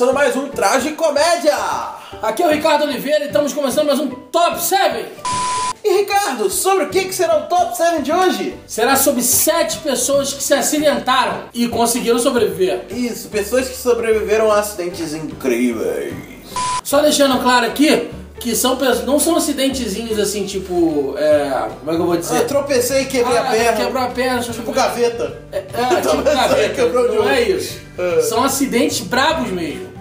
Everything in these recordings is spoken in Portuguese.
começando mais um Traje Comédia. Aqui é o Ricardo Oliveira e estamos começando mais um Top 7. E Ricardo, sobre o que será o Top 7 de hoje? Será sobre 7 pessoas que se acidentaram e conseguiram sobreviver. Isso, pessoas que sobreviveram a acidentes incríveis. Só deixando claro aqui que não são acidentezinhos assim, tipo, como é que eu vou dizer? Eu tropecei e quebrei a perna. Quebrou a perna. Tipo gaveta. Tipo gaveta, quebrou de não novo. é isso. São acidentes brabos mesmo.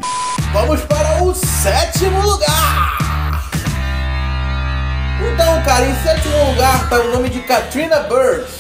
Vamos para o 7º lugar. Então, cara, em 7º lugar tá o nome de Katrina Burks.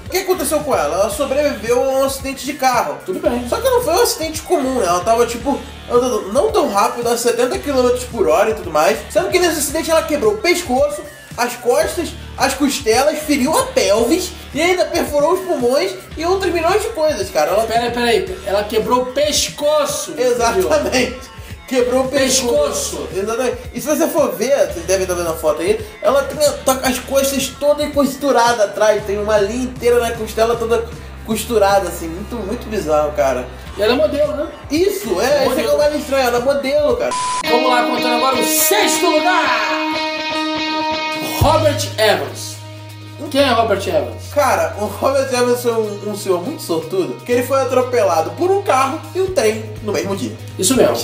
O que aconteceu com ela? Ela sobreviveu a um acidente de carro. Tudo bem. Só que não foi um acidente comum, né? Ela tava, tipo, andando não tão rápido, a 70 km por hora e tudo mais. Sendo que nesse acidente ela quebrou o pescoço, as costas, as costelas, feriu a pelvis e ainda perfurou os pulmões e outros milhões de coisas, cara. Peraí. Ela quebrou o pescoço. Exatamente. Quebrou o pescoço. Exatamente. E se você for ver, vocês devem estar vendo a foto aí, ela tem as costas todas costuradas atrás, tem uma linha inteira na costela toda costurada, assim, muito bizarro, cara. E ela é modelo, né? Isso, esse é o mais estranho, ela é modelo, cara. Vamos lá, contando agora o 6º lugar. Robert Evans. Quem é Robert Evans? Cara, o Robert Evans foi um senhor muito sortudo, que ele foi atropelado por um carro e um trem no mesmo dia. Isso mesmo,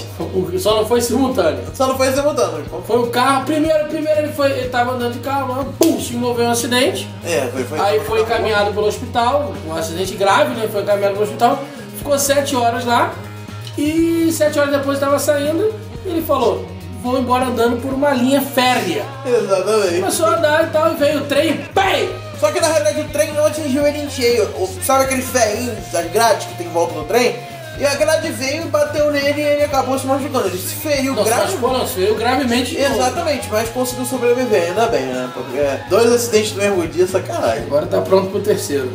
só não foi simultâneo. Só não foi simultâneo. Foi o carro, primeiro ele tava andando de carro, pum, se envolveu em um acidente. Aí foi encaminhado pelo hospital, um acidente grave, né? Foi encaminhado pelo hospital, ficou 7 horas lá e 7 horas depois estava saindo e ele falou: vou embora andando por uma linha férrea. Exatamente. Começou a andar e tal, e veio o trem, pei! Só que na realidade o trem não atingiu ele em cheio. Sabe aqueles ferrinhos, as grades que tem em volta do trem? E a grade veio e bateu nele e ele acabou se machucando. Ele se feriu gravemente. Se feriu gravemente. Exatamente, mas conseguiu sobreviver, ainda bem, né? Porque 2 acidentes no mesmo dia, sacanagem. Agora tá pronto pro 3º.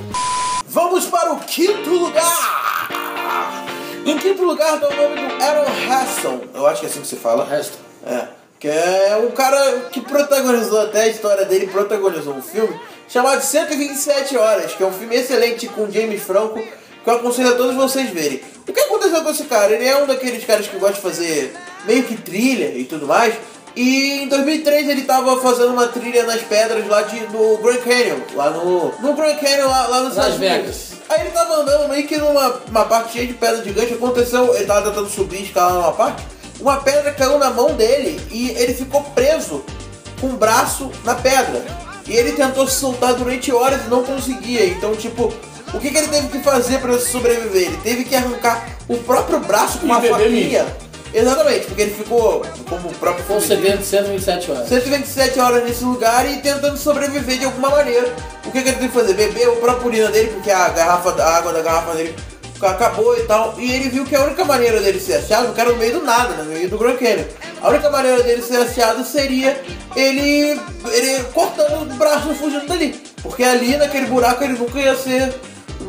Vamos para o 5º lugar! Em 5º lugar tá o nome do Aaron Heston. Eu acho que é assim que se fala. Heston. Que é um cara que protagonizou, até a história dele, protagonizou um filme chamado 127 Horas, que é um filme excelente com James Franco, que eu aconselho a todos vocês verem. O que aconteceu com esse cara? Ele é um daqueles caras que gosta de fazer meio que trilha e tudo mais, e em 2003 ele tava fazendo uma trilha nas pedras lá no Grand Canyon, lá no Grand Canyon, lá nos Las Vegas. Aí ele tava andando meio que numa parte cheia de pedra gigante, aconteceu, ele tava tentando subir, escalar numa parte, uma pedra caiu na mão dele e ele ficou preso com o braço na pedra. E ele tentou se soltar durante horas e não conseguia. Então, tipo, o que ele teve que fazer para sobreviver? Ele teve que arrancar o próprio braço com uma faquinha. Exatamente, porque ele ficou, como o próprio com 127 horas. 127 horas nesse lugar e tentando sobreviver de alguma maneira. O que ele teve que fazer? Beber a própria urina dele, porque a água da garrafa dele acabou e tal, e ele viu que a única maneira dele ser achado, o cara no meio do nada, né, no meio do Grand Canyon, a única maneira dele ser achado seria ele cortando o braço e fugindo dali, porque ali naquele buraco ele nunca ia ser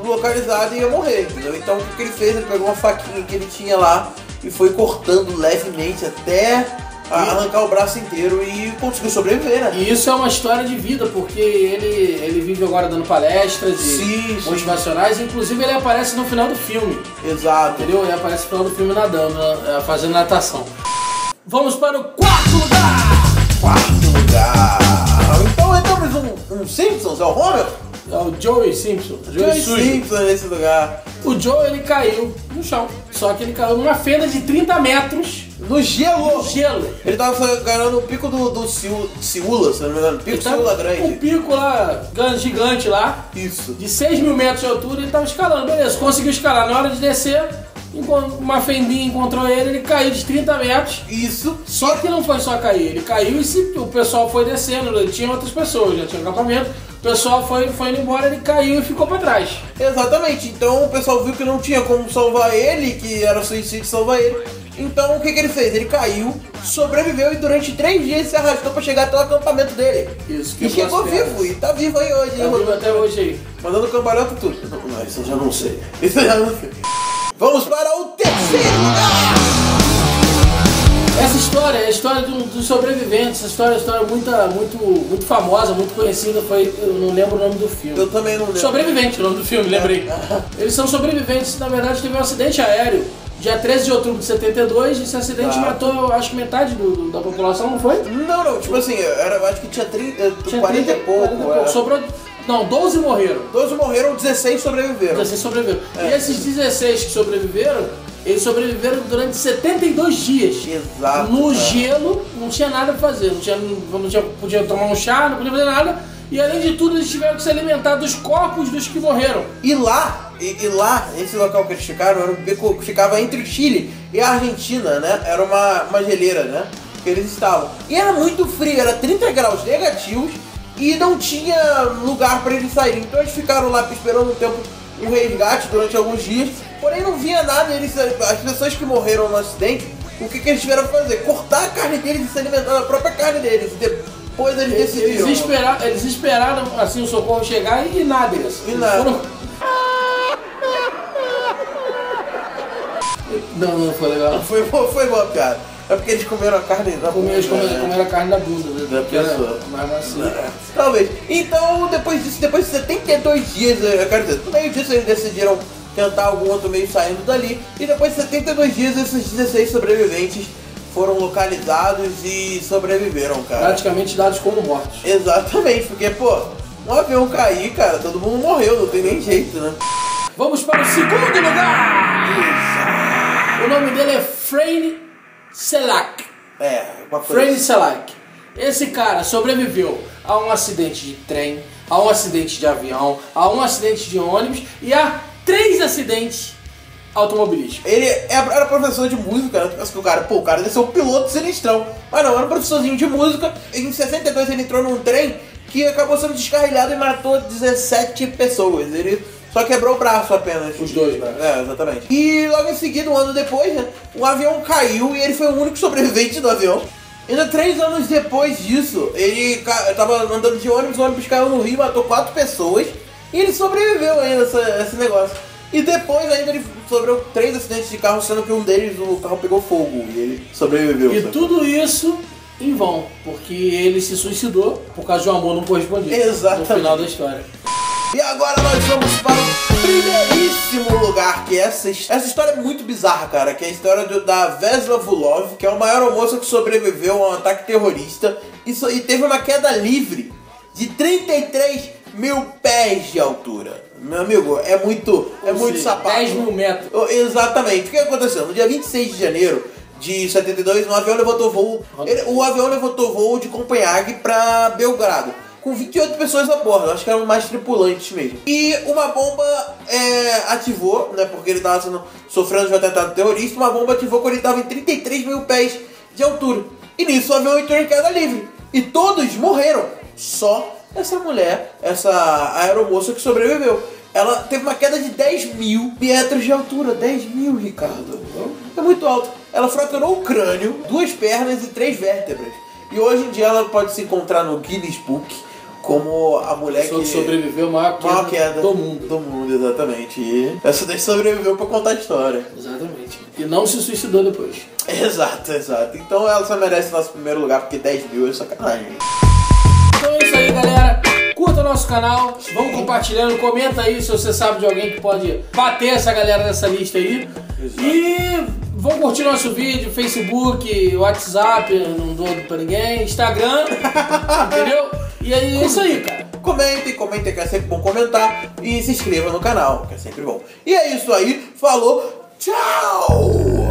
localizado e ia morrer, entendeu? Então o que ele fez? Ele pegou uma faquinha que ele tinha lá e foi cortando levemente até arrancar o braço inteiro e conseguiu sobreviver, né? E isso é uma história de vida, porque ele vive agora dando palestras motivacionais, inclusive ele aparece no final do filme. Exato. Entendeu? Ele aparece no final do filme nadando, fazendo natação. Vamos para o 4º lugar! 4º lugar! Então entramos um Simpsons, é o Homer? É o Joey Simpson. Joey Simpson nesse lugar. O Joe, ele caiu no chão, só que ele caiu numa fenda de 30 metros. No gelo! No gelo. Ele tava ganhando o pico do Ciúla, se não me engano. Pico Ciúla grande. Um pico lá, gigante lá. Isso. De 6 mil metros de altura, ele tava escalando. Beleza, conseguiu escalar. Na hora de descer, uma fendinha encontrou ele caiu de 30 metros. Isso. Só que não foi só cair, ele caiu e o pessoal foi descendo, tinha outras pessoas, já tinha acampamento. O pessoal foi indo embora, ele caiu e ficou pra trás. Exatamente, então o pessoal viu que não tinha como salvar ele, que era suicídio salvar ele. Então o que ele fez? Ele caiu, sobreviveu e durante 3 dias se arrastou pra chegar até o acampamento dele. Isso, e chegou vivo, e tá vivo aí hoje. Tá vivo até hoje aí. Mandando cambalhota tudo. Não, isso eu já não sei. Isso eu já não sei. Vamos para o 3º lugar! Essa história é a história dos dos sobreviventes. Essa história é muito famosa, muito conhecida. Eu não lembro o nome do filme. Eu também não lembro. Sobrevivente, o nome do filme, lembrei. Eles são sobreviventes. Na verdade, teve um acidente aéreo dia 13 de outubro de 72. Esse acidente matou, acho que metade da população, não foi? Não, tipo assim, eu acho que tinha 40 e pouco. Sobrou... Não, 12 morreram. 12 morreram, 16 sobreviveram. 16 sobreviveram. E esses 16 que sobreviveram, eles sobreviveram durante 72 dias. Exato. No gelo, não tinha nada pra fazer. Podia tomar um chá, não podia fazer nada. E além de tudo, eles tiveram que se alimentar dos corpos dos que morreram. E lá, esse local que eles ficaram, ficava entre o Chile e a Argentina, né? Era uma geleira, né? Que eles estavam. E era muito frio, era 30 graus negativos. E não tinha lugar para eles saírem. Então eles ficaram lá esperando um resgate durante alguns dias. Porém não via nada. As pessoas que morreram no acidente, o que eles tiveram que fazer? Cortar a carne deles e se alimentar da própria carne deles. E depois eles decidiram. Eles esperaram assim o socorro chegar e nada. E nada. Não foi legal. Foi boa piada. É porque eles comeram a carne da bunda. Comeram a carne da bunda, né? Da pessoa. Mais macia. Talvez. Então, depois de 72 dias, eu quero dizer, no meio disso eles decidiram tentar algum outro meio saindo dali. E depois de 72 dias, esses 16 sobreviventes foram localizados e sobreviveram, cara. Praticamente dados como mortos. Exatamente, porque, pô, um avião cair, cara, todo mundo morreu, não tem nem jeito, né? Vamos para o segundo lugar! O nome dele é Frane Selac. Frane Selac. Esse cara sobreviveu a um acidente de trem, a um acidente de avião, a um acidente de ônibus e a 3 acidentes automobilísticos. Ele era professor de música, né? O cara deve ser um piloto sinistrão. Mas não, era um professorzinho de música. Em 62 ele entrou num trem que acabou sendo descarrilhado e matou 17 pessoas. Ele só quebrou o braço apenas. Os dois, né? Exatamente. E logo em seguida, um ano depois, né, o avião caiu e ele foi o único sobrevivente do avião. Ainda 3 anos depois disso, ele tava andando de ônibus, o ônibus caiu no rio, matou 4 pessoas. E ele sobreviveu ainda a esse negócio. E depois ainda ele sofreu 3 acidentes de carro, sendo que um deles o carro pegou fogo e ele sobreviveu. E tudo isso em vão, porque ele se suicidou por causa de um amor não correspondido. Exatamente. No final da história. E agora nós vamos para o primeiríssimo lugar, que essa história é muito bizarra, cara, que é a história da Vesla Vulov, que é a maior moça que sobreviveu a um ataque terrorista e teve uma queda livre de 33 mil pés de altura. Meu amigo, é muito sapato. 10 mil metros. Exatamente. O que aconteceu? No dia 26 de janeiro de 72, o avião levantou voo de Copenhague para Belgrado, com 28 pessoas a bordo, acho que eram mais tripulantes mesmo. E uma bomba ativou, né, porque ele estava sofrendo de um atentado terrorista, uma bomba ativou quando ele estava em 33 mil pés de altura. E nisso o avião entrou em queda livre. E todos morreram. Só essa mulher, essa aeromoça que sobreviveu. Ela teve uma queda de 10 mil metros de altura. 10 mil, Ricardo. É muito alto. Ela fraturou o crânio, 2 pernas e 3 vértebras. E hoje em dia ela pode se encontrar no Guinness Book como a mulher que sobreviveu a maior queda do mundo. Do mundo, exatamente. E essa daí sobreviveu pra contar a história. Exatamente. E não se suicidou depois. Exato. Então ela só merece nosso primeiro lugar, porque 10 mil é sacanagem. Então é isso aí, galera. Curta o nosso canal, vamos compartilhando, comenta aí se você sabe de alguém que pode bater essa galera dessa lista aí. Exato. E vão curtir nosso vídeo, Facebook, WhatsApp, não dou pra ninguém, Instagram, entendeu? E é isso aí, cara. Comentem, que é sempre bom comentar. E se inscreva no canal, que é sempre bom. E é isso aí, falou, tchau!